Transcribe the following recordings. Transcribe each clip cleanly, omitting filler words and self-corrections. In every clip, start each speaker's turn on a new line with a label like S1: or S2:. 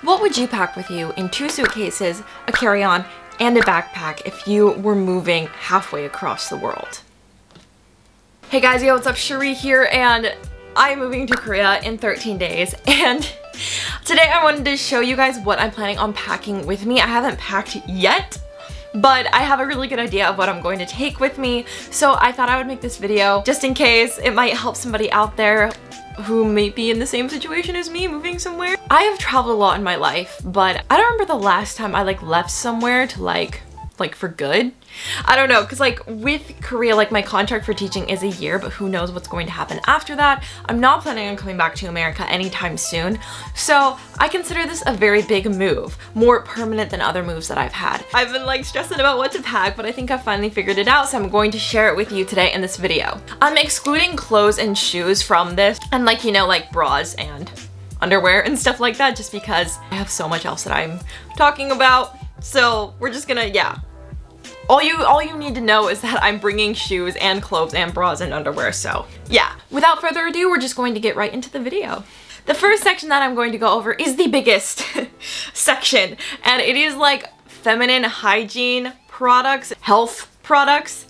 S1: What would you pack with you in 2 suitcases, a carry-on, and a backpack if you were moving halfway across the world? Hey guys, yo, what's up? Cherie here, and I'm moving to Korea in 13 days, and today I wanted to show you guys what I'm planning on packing with me. I haven't packed yet, but I have a really good idea of what I'm going to take with me, so I thought I would make this video just in case it might help somebody out there who may be in the same situation as me, moving somewhere. I have traveled a lot in my life, but I don't remember the last time I left somewhere to like for good. I don't know, because with Korea, my contract for teaching is a year, but who knows what's going to happen after that. I'm not planning on coming back to America anytime soon, so I consider this a very big move, more permanent than other moves that I've had. I've been stressing about what to pack, but I think I finally figured it out, so I'm going to share it with you today in this video. I'm excluding clothes and shoes from this, and bras and underwear and stuff like that, just because I have so much else that I'm talking about. So we're just gonna, yeah. All you need to know is that I'm bringing shoes and clothes and bras and underwear, so yeah. Without further ado, we're just going to get right into the video. The first section that I'm going to go over is the biggest section, and it is feminine hygiene products, health products.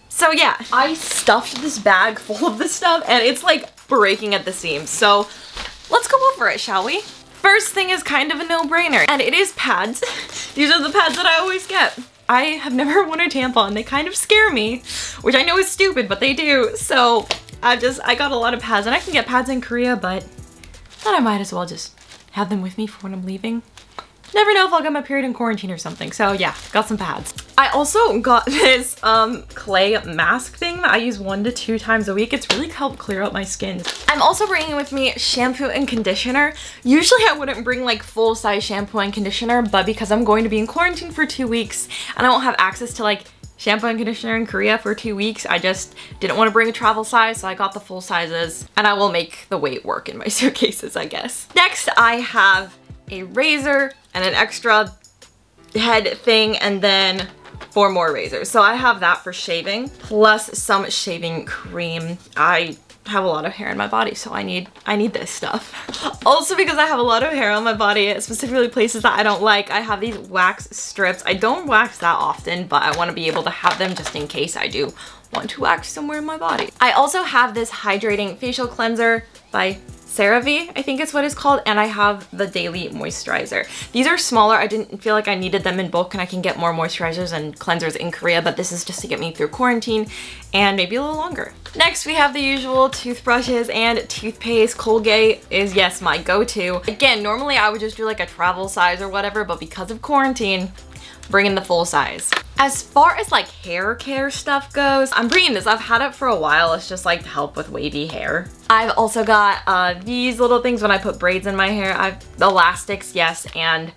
S1: So yeah, I stuffed this bag full of this stuff and it's breaking at the seams, so let's go over it, shall we? First thing is kind of a no-brainer, and it is pads. These are the pads that I always get. I have never worn a tampon. They kind of scare me, which I know is stupid, but they do. So I got a lot of pads, and I can get pads in Korea, but thought I might as well just have them with me for when I'm leaving. Never know if I'll get my period in quarantine or something. So yeah, got some pads. I also got this clay mask thing that I use 1 to 2 times a week. It's really helped clear out my skin. I'm also bringing with me shampoo and conditioner. Usually I wouldn't bring full-size shampoo and conditioner, but because I'm going to be in quarantine for 2 weeks and I won't have access to shampoo and conditioner in Korea for 2 weeks, I just didn't want to bring a travel size, so I got the full sizes, and I will make the weight work in my suitcases, I guess. Next, I have a razor and an extra head thing, and then 4 more razors. So I have that for shaving, plus some shaving cream. I have a lot of hair in my body, so I need this stuff. Also, because I have a lot of hair on my body, specifically places that I don't like, I have these wax strips. I don't wax that often, but I want to be able to have them just in case I do want to wax somewhere in my body. I also have this hydrating facial cleanser by CeraVe, I think it's what it's called, and I have the daily moisturizer. These are smaller. I didn't feel like I needed them in bulk, and I can get more moisturizers and cleansers in Korea, but this is just to get me through quarantine and maybe a little longer. Next, we have the usual toothbrushes and toothpaste. Colgate is, yes, my go-to. Again, normally I would just do a travel size or whatever, but because of quarantine, bringing the full size. As far as hair care stuff goes, I'm bringing this. I've had it for a while. It's just to help with wavy hair. I've also got these little things when I put braids in my hair. I've elastics, yes, and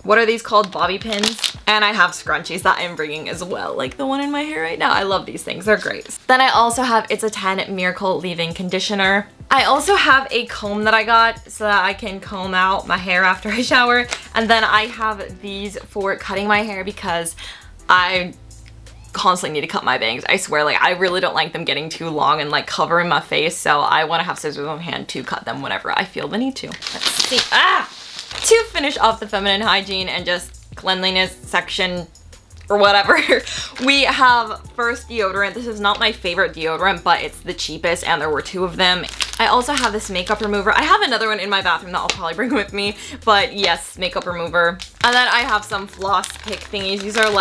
S1: what are these called? Bobby pins. And I have scrunchies that I'm bringing as well, like the one in my hair right now. I love these things, they're great. Then I also have It's a 10 Miracle Leave-In Conditioner. I also have a comb that I got so that I can comb out my hair after I shower. And then I have these for cutting my hair because I constantly need to cut my bangs. I swear, I really don't like them getting too long and covering my face, so I want to have scissors on hand to cut them whenever I feel the need to. Let's see. To finish off the feminine hygiene and just cleanliness section or whatever, we have first deodorant. This is not my favorite deodorant, but it's the cheapest, and there were 2 of them. I also have this makeup remover. I have another one in my bathroom that I'll probably bring with me, but yes, makeup remover. And then I have some floss pick thingies. These are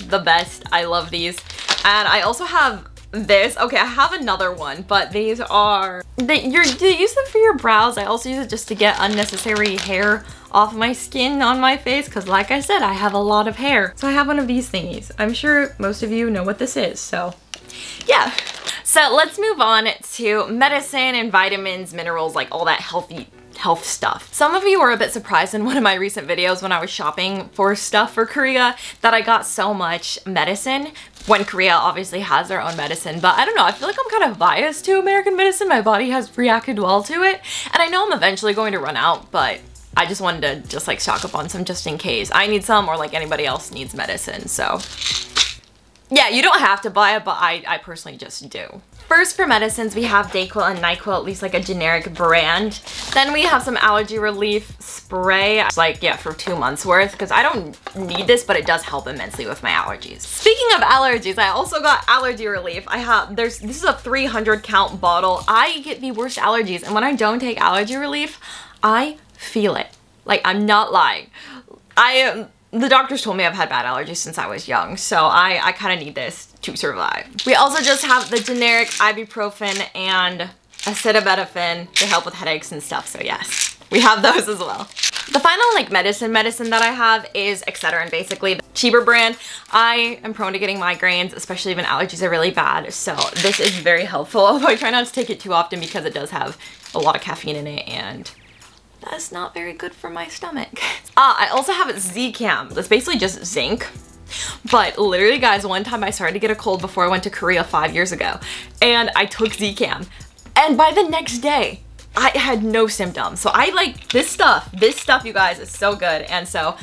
S1: the best. I love these. And I also have this. Okay, I have another one, but these are, you use them for your brows. I also use it just to get unnecessary hair off my skin on my face, because like I said, I have a lot of hair. So I have one of these thingies. I'm sure most of you know what this is, so yeah. So let's move on to medicine and vitamins, minerals, all that health stuff. Some of you were a bit surprised in one of my recent videos when I was shopping for stuff for Korea that I got so much medicine, when Korea obviously has their own medicine, but I don't know, I feel like I'm kind of biased to American medicine. My body has reacted well to it, and I know I'm eventually going to run out, but I just wanted to just stock up on some just in case I need some, or anybody else needs medicine, so yeah, you don't have to buy it, but I personally just do. First for medicines, we have Dayquil and NyQuil, at least like a generic brand. Then we have some allergy relief spray. It's like, yeah, for 2 months worth, because I don't need this, but it does help immensely with my allergies. Speaking of allergies, I also got allergy relief. This is a 300 count bottle. I get the worst allergies, and when I don't take allergy relief, I feel it. Like, I'm not lying. The doctors told me I've had bad allergies since I was young, so I kind of need this to survive. We also just have the generic ibuprofen and acetaminophen to help with headaches and stuff, so yes, we have those as well. The final like medicine that I have is Excedrin, basically. Cheaper brand. I am prone to getting migraines, especially when allergies are really bad, so this is very helpful, although I try not to take it too often because it does have a lot of caffeine in it, and that's not very good for my stomach. I also have Zcam. That's basically just zinc. But literally, guys, one time I started to get a cold before I went to Korea 5 years ago, and I took Zcam, and by the next day, I had no symptoms. So I like this stuff. This stuff, you guys, is so good, and so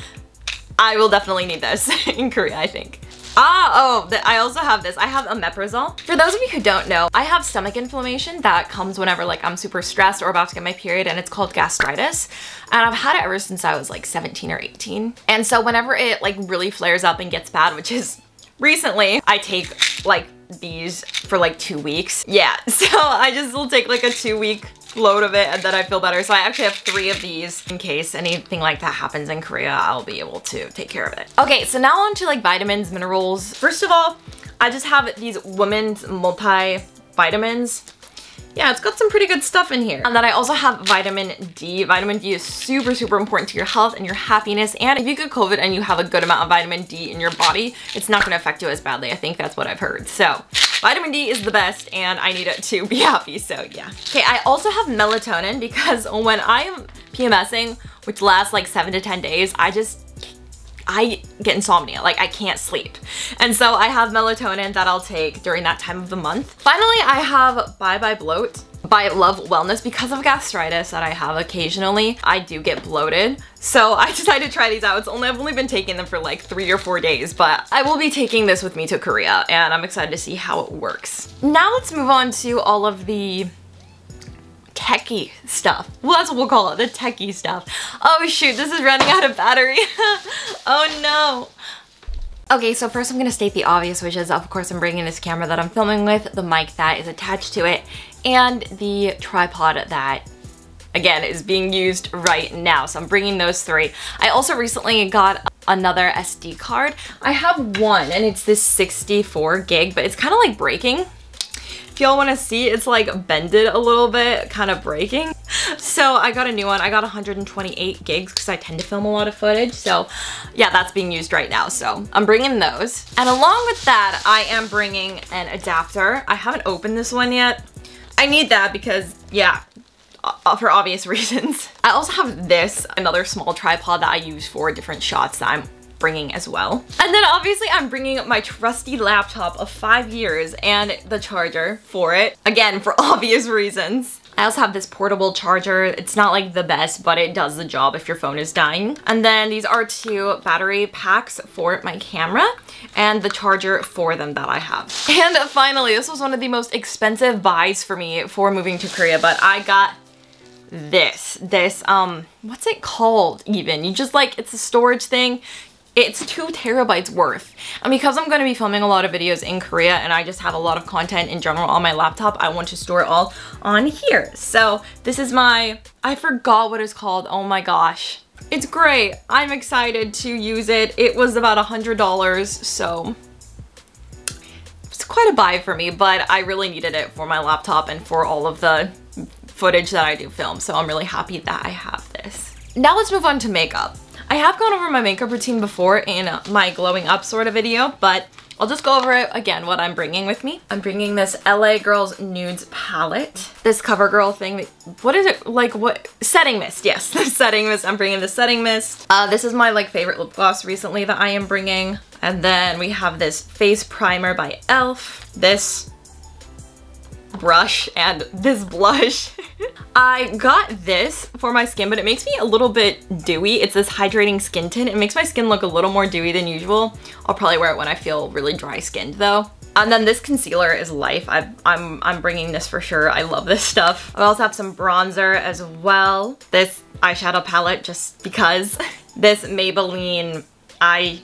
S1: I will definitely need this in Korea, I think. I also have this. I have omeprazole. For those of you who don't know, I have stomach inflammation that comes whenever like I'm super stressed or about to get my period, and it's called gastritis. And I've had it ever since I was like 17 or 18. And so whenever it like really flares up and gets bad, which is recently, I take like these for like 2 weeks. Yeah, so I just will take like a 2-week load of it and then I feel better. So I actually have 3 of these in case anything like that happens in Korea. I'll be able to take care of it. Okay, so now on to like vitamins, minerals. First of all, I just have these women's multivitamins. Yeah, it's got some pretty good stuff in here. And then I also have vitamin D. Vitamin D is super, super important to your health and your happiness. And if you get COVID and you have a good amount of vitamin D in your body, it's not gonna affect you as badly. I think that's what I've heard. So vitamin D is the best and I need it to be happy, so yeah. Okay, I also have melatonin because when I am PMSing, which lasts like 7 to 10 days, I get insomnia, like I can't sleep. And so I have melatonin that I'll take during that time of the month. Finally, I have Bye Bloat by Love Wellness. Because of gastritis that I have occasionally, I do get bloated. So I decided to try these out. I've only been taking them for like 3 or 4 days, but I will be taking this with me to Korea and I'm excited to see how it works. Now let's move on to all of the techie stuff. Well, that's what we'll call it, the techie stuff. Oh shoot, this is running out of battery. Oh no. Okay, so first I'm gonna state the obvious, which is of course I'm bringing this camera that I'm filming with, the mic that is attached to it, and the tripod that, again, is being used right now. So I'm bringing those 3. I also recently got another SD card. I have one and it's this 64 gig, but it's kind of like breaking. If y'all want to see, it's like bended a little bit, kind of breaking. So I got a new one. I got 128 gigs because I tend to film a lot of footage. So yeah, that's being used right now. So I'm bringing those. And along with that, I am bringing an adapter. I haven't opened this one yet. I need that because, yeah, for obvious reasons. I also have this, another small tripod that I use for different shots that I'm bringing as well. And then obviously I'm bringing my trusty laptop of 5 years and the charger for it, again for obvious reasons. I also have this portable charger. It's not like the best, but it does the job if your phone is dying. And then these are 2 battery packs for my camera and the charger for them that I have. And finally, this was one of the most expensive buys for me for moving to Korea, but I got this, what's it called even? You just like, it's a storage thing. It's 2 terabytes worth. And because I'm going to be filming a lot of videos in Korea and I just have a lot of content in general on my laptop, I want to store it all on here. So this is my, I forgot what it's called. Oh my gosh. It's great. I'm excited to use it. It was about $100, so it's quite a buy for me, but I really needed it for my laptop and for all of the footage that I do film. So I'm really happy that I have this. Now let's move on to makeup. I have gone over my makeup routine before in my glowing up sort of video, but I'll just go over it again, what I'm bringing with me. I'm bringing this LA Girls Nudes palette. This CoverGirl thing, what is it, like what? Setting mist, yes, the setting mist. I'm bringing the setting mist. This is my like favorite lip gloss recently that I am bringing. And then we have this face primer by e.l.f. This brush and this blush. I got this for my skin, but it makes me a little bit dewy. It's this hydrating skin tint. It makes my skin look a little more dewy than usual. I'll probably wear it when I feel really dry skinned though. And then this concealer is life. I'm bringing this for sure. I love this stuff. I also have some bronzer as well. This eyeshadow palette just because. This Maybelline, I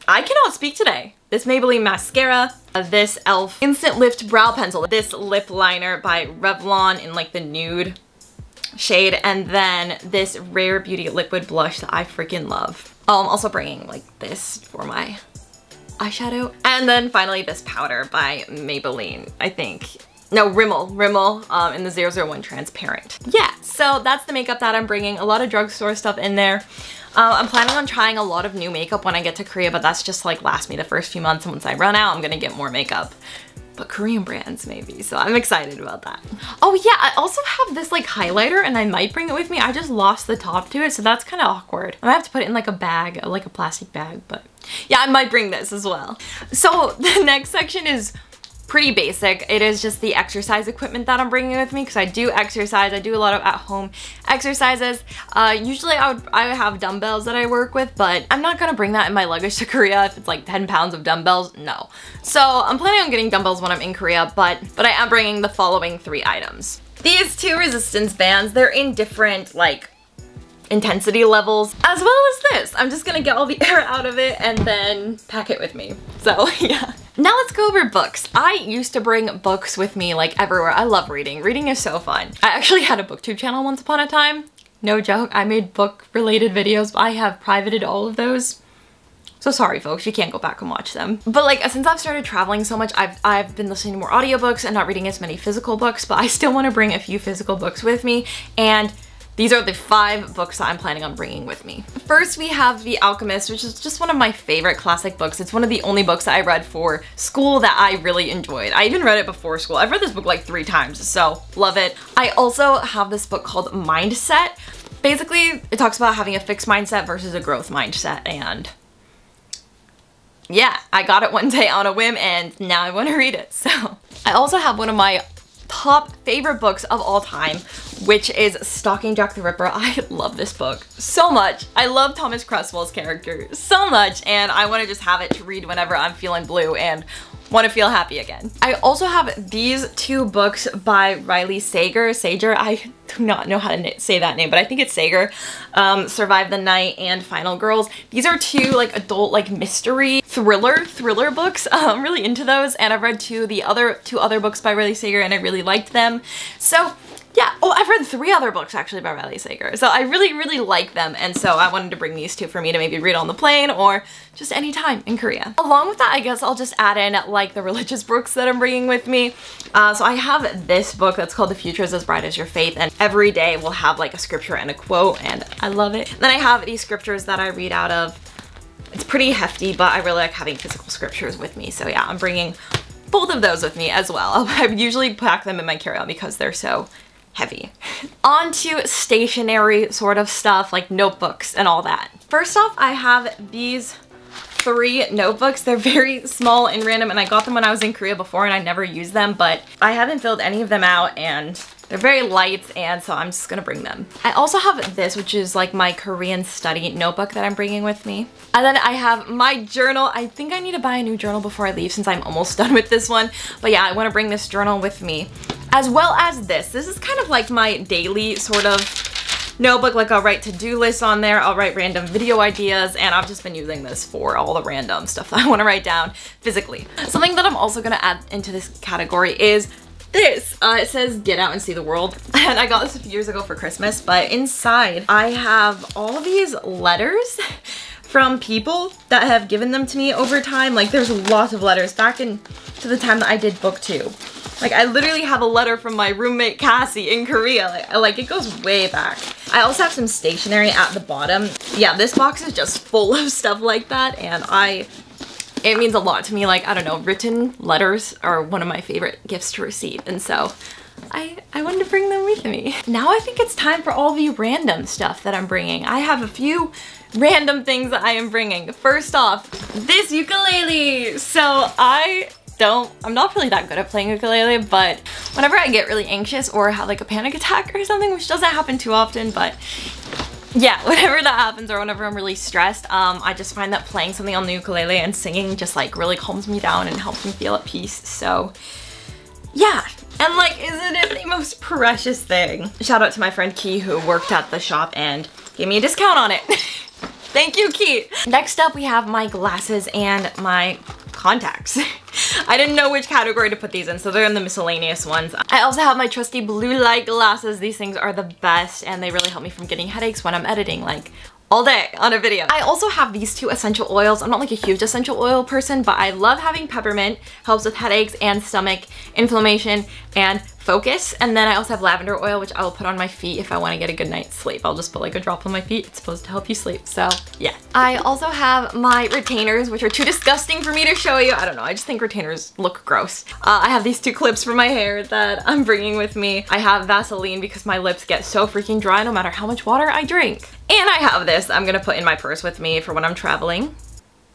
S1: cannot speak today. This Maybelline mascara, this e.l.f. Instant Lift Brow Pencil, this lip liner by Revlon in like the nude shade, and then this Rare Beauty liquid blush that I freaking love. I'm also bringing like this for my eyeshadow. And then finally this powder by Maybelline, I think. No, Rimmel in the 001 transparent. Yeah, so that's the makeup that I'm bringing. A lot of drugstore stuff in there. I'm planning on trying a lot of new makeup when I get to Korea, but that's just like last me the first few months, and once I run out, I'm gonna get more makeup. But Korean brands maybe, so I'm excited about that. Oh yeah, I also have this like highlighter and I might bring it with me. I just lost the top to it, so that's kind of awkward. I might have to put it in like a bag, like a plastic bag, but yeah, I might bring this as well. So the next section is pretty basic. It is just the exercise equipment that I'm bringing with me because I do exercise. I do a lot of at-home exercises. Usually I have dumbbells that I work with, but I'm not gonna bring that in my luggage to Korea if it's like 10 pounds of dumbbells, no. So I'm planning on getting dumbbells when I'm in Korea, but I am bringing the following 3 items. These 2 resistance bands, they're in different like intensity levels, as well as this. I'm just gonna get all the air out of it and then pack it with me. So yeah. Now let's go over books. I used to bring books with me like everywhere. I love reading. Reading is so fun. I actually had a booktube channel once upon a time. No joke, I made book related videos, but I have privated all of those. So sorry folks, you can't go back and watch them. But like since I've started traveling so much, I've been listening to more audiobooks and not reading as many physical books, but I still want to bring a few physical books with me, and these are the 5 books that I'm planning on bringing with me. First, we have The Alchemist, which is just one of my favorite classic books. It's one of the only books that I read for school that I really enjoyed. I even read it before school. I've read this book like 3 times, so love it. I also have this book called Mindset. Basically, it talks about having a fixed mindset versus a growth mindset, and yeah, I got it one day on a whim and now I want to read it. So I also have one of my top favorite books of all time, which is Stalking Jack the Ripper. I love this book so much. I love Thomas Cresswell's character so much, and I want to just have it to read whenever I'm feeling blue and want to feel happy again. I also have these 2 books by Riley Sager. I do not know how to say that name, but I think it's Sager. Survive the Night and Final Girls. These are 2 like adult like mystery thriller books. I'm really into those, and I've read 2 other books by Riley Sager and I really liked them. So yeah, oh, I've read 3 other books actually by Riley Sager. So I really like them, and so I wanted to bring these 2 for me to maybe read on the plane or just any time in Korea. Along with that, I guess I'll just add in like the religious books that I'm bringing with me. So I have this book that's called The Future is as Bright as Your Faith, and every day we'll have like a scripture and a quote, and I love it. And then I have these scriptures that I read out of. It's pretty hefty, but I really like having physical scriptures with me. So yeah, I'm bringing both of those with me as well. I usually pack them in my carry-on because they're so heavy. On to stationery sort of stuff like notebooks and all that. First off, I have these 3 notebooks. They're very small and random, and I got them when I was in Korea before and I never used them, but I haven't filled any of them out and they're very light, and so I'm just gonna bring them. I also have this, which is like my Korean study notebook that I'm bringing with me. And then I have my journal. I think I need to buy a new journal before I leave since I'm almost done with this one. But yeah, I wanna bring this journal with me. As well as this. This is kind of like my daily sort of notebook. Like I'll write to-do lists on there, I'll write random video ideas, and I've just been using this for all the random stuff that I want to write down physically. Something that I'm also gonna add into this category is this. It says get out and see the world, and I got this a few years ago for Christmas, but inside I have all of these letters from people that have given them to me over time. Like there's lots of letters back into the time that I did book 2. Like I literally have a letter from my roommate Cassie in Korea. Like it goes way back. I also have some stationery at the bottom. Yeah, this box is just full of stuff like that, and it means a lot to me. Like, I don't know, written letters are one of my favorite gifts to receive, and so I wanted to bring them with me. Now I think it's time for all the random stuff that I'm bringing. I have a few random things that I am bringing. First off, this ukulele. So I'm not really that good at playing ukulele, but whenever I get really anxious or have like a panic attack or something, which doesn't happen too often, but yeah, whenever that happens or whenever I'm really stressed, I just find that playing something on the ukulele and singing just like really calms me down and helps me feel at peace. So yeah, and like, isn't it the most precious thing? Shout out to my friend Key who worked at the shop and gave me a discount on it. Thank you, Key. Next up, we have my glasses and my contacts. I didn't know which category to put these in, so they're in the miscellaneous ones. I also have my trusty blue light glasses. These things are the best and they really help me from getting headaches when I'm editing like all day on a video. I also have these two essential oils. I'm not like a huge essential oil person, but I love having peppermint. Helps with headaches and stomach inflammation and focus. And then I also have lavender oil, which I will put on my feet if I want to get a good night's sleep. I'll just put like a drop on my feet. It's supposed to help you sleep. So yeah. I also have my retainers, which are too disgusting for me to show you. I don't know. I just think retainers look gross. I have these two clips for my hair that I'm bringing with me. I have Vaseline because my lips get so freaking dry no matter how much water I drink. And I have this I'm gonna put in my purse with me for when I'm traveling,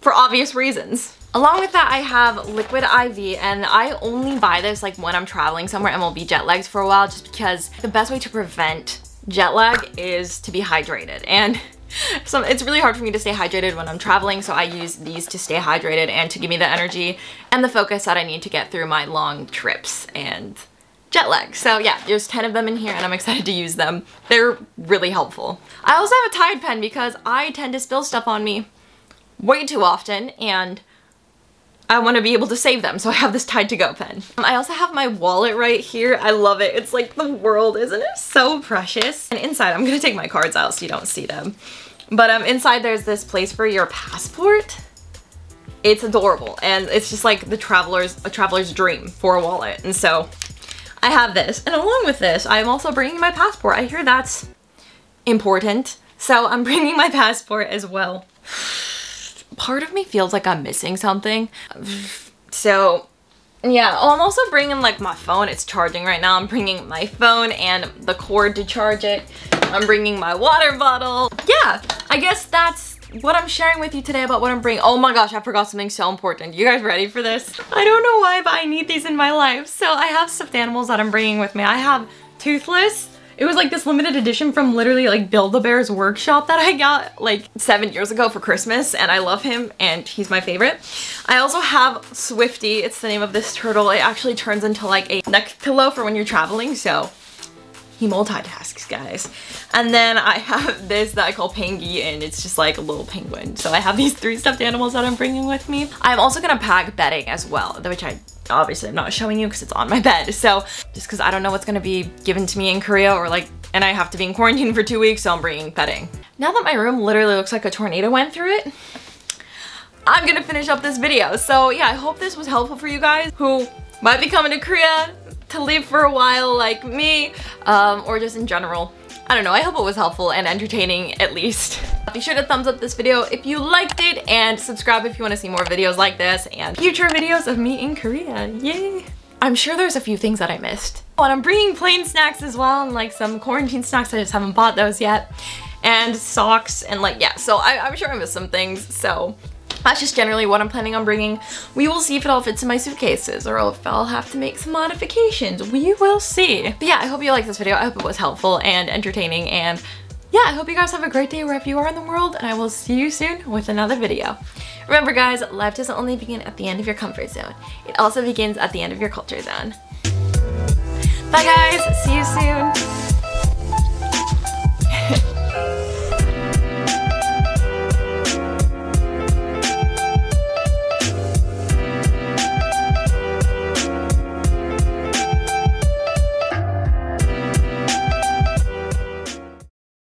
S1: for obvious reasons. Along with that, I have liquid IV, and I only buy this like when I'm traveling somewhere and will be jet lagged for a while, just because the best way to prevent jet lag is to be hydrated. And so it's really hard for me to stay hydrated when I'm traveling, so I use these to stay hydrated and to give me the energy and the focus that I need to get through my long trips and jet lag. So yeah, there's 10 of them in here and I'm excited to use them. They're really helpful. I also have a Tide pen because I tend to spill stuff on me way too often and I want to be able to save them, so I have this Tide to go pen. I also have my wallet right here. I love it. It's like the world, isn't it? So precious. And inside, I'm gonna take my cards out so you don't see them. But inside there's this place for your passport. It's adorable and it's just like a traveler's dream for a wallet. And so I have this, and along with this, I'm also bringing my passport. I hear that's important, so I'm bringing my passport as well. Part of me feels like I'm missing something, so yeah. Oh, I'm also bringing like my phone. It's charging right now. I'm bringing my phone and the cord to charge it. I'm bringing my water bottle. Yeah, I guess that's what I'm sharing with you today about what I'm bringing. Oh my gosh, I forgot something so important. You guys ready for this? I don't know why, but I need these in my life. So I have stuffed animals that I'm bringing with me. I have Toothless. It was like this limited edition from literally like Build-A-Bear's workshop that I got like 7 years ago for Christmas, and I love him and he's my favorite. I also have Swifty. It's the name of this turtle. It actually turns into like a neck pillow for when you're traveling, so he multitasks, guys. And then I have this that I call Pengy, and it's just like a little penguin. So I have these 3 stuffed animals that I'm bringing with me. I'm also gonna pack bedding as well, which I obviously I'm not showing you because it's on my bed. So just because I don't know what's gonna be given to me in Korea, or like, and I have to be in quarantine for 2 weeks, so I'm bringing bedding. Now that my room literally looks like a tornado went through it, I'm gonna finish up this video. So yeah, I hope this was helpful for you guys who might be coming to Korea to live for a while like me, or just in general. I don't know, I hope it was helpful and entertaining at least. Be sure to thumbs up this video if you liked it, and subscribe if you want to see more videos like this and future videos of me in Korea. Yay! I'm sure there's a few things that I missed. Oh, and I'm bringing plain snacks as well, and like some quarantine snacks. I just haven't bought those yet. And socks, and like, yeah, so I'm sure I missed some things, so that's just generally what I'm planning on bringing. We will see if it all fits in my suitcases, or if I'll have to make some modifications. We will see. But yeah, I hope you liked this video. I hope it was helpful and entertaining, and yeah, I hope you guys have a great day wherever you are in the world, and I will see you soon with another video. Remember guys, life doesn't only begin at the end of your comfort zone. It also begins at the end of your culture zone. Bye guys, see you soon.